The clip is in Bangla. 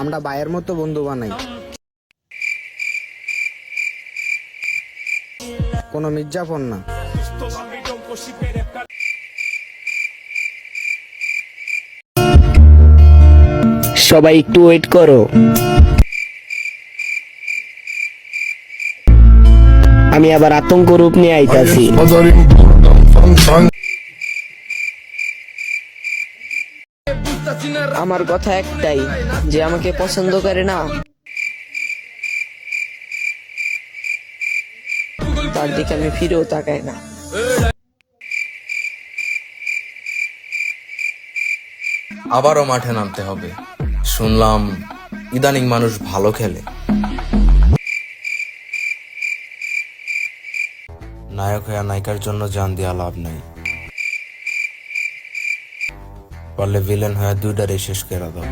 আমরা ভাইয়ের মতো বন্ধু বানাই, কোনো মির্জাফর না। সবাই একটু ওয়েট করো, আমি আবার আতঙ্ক রূপ নিয়ে আইতাছি। আমার কথা একটাই, যে আমাকে পছন্দ করে না তার দিকে আমি ফিরেও তাকাই না। আবারও মাঠে নামতে হবে। শুনলাম ইদানিং মানুষ ভালো খেলে। নায়ক হয়ে নায়িকার জন্য জান দেওয়া লাভ নাই, পারলে ভিলেন হয়ে দুইটারই শেষ করে দাও।